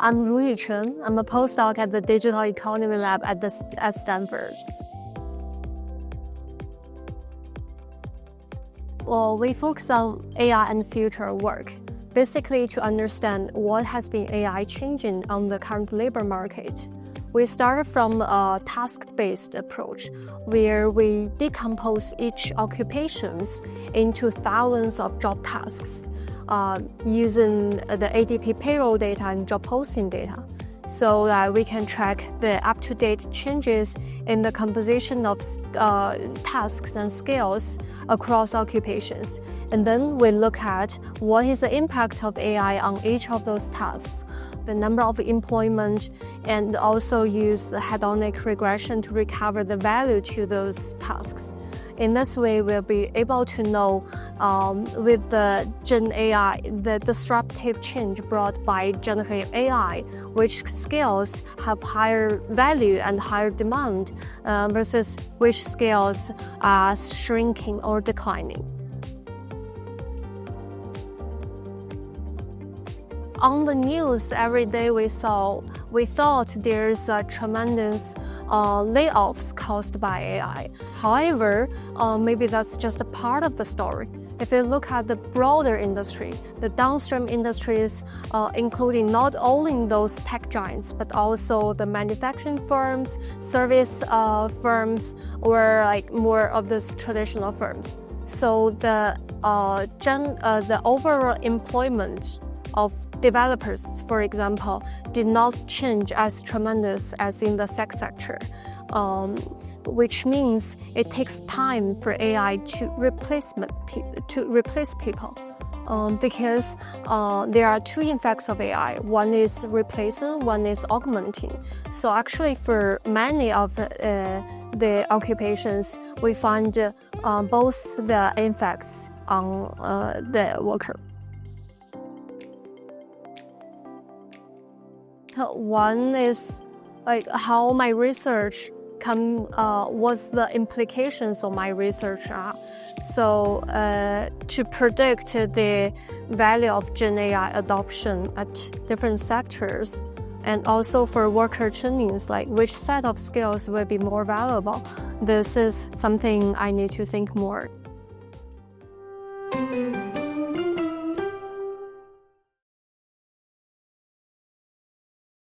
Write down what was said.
I'm Ruyu Chen. I'm a postdoc at the Digital Economy Lab at Stanford. Well, we focus on AI and future work, basically to understand what has been AI changing on the current labor market. We started from a task-based approach, where we decompose each occupations into thousands of job tasks, using the ADP payroll data and job posting data, so that we can track the up-to-date changes in the composition of tasks and skills across occupations. And then we look at what is the impact of AI on each of those tasks, the number of employment, and also use the hedonic regression to recover the value to those tasks. In this way, we'll be able to know with the Gen AI, the disruptive change brought by generative AI, which skills have higher value and higher demand versus which skills are shrinking or declining. On the news every day we thought there's a tremendous layoffs caused by AI. However, maybe that's just a part of the story. If you look at the broader industry, the downstream industries, including not only those tech giants, but also the manufacturing firms, service firms, or like more of these traditional firms. So the overall employment of developers, for example, did not change as tremendous as in the tech sector, which means it takes time for AI to replace people. Because there are two effects of AI. One is replacing, one is augmenting. So actually for many of the occupations, we find both the effects on the worker. One is like how my research what's the implications of my research are. So to predict the value of Gen AI adoption at different sectors, and also for worker trainings, like which set of skills will be more valuable, this is something I need to think more.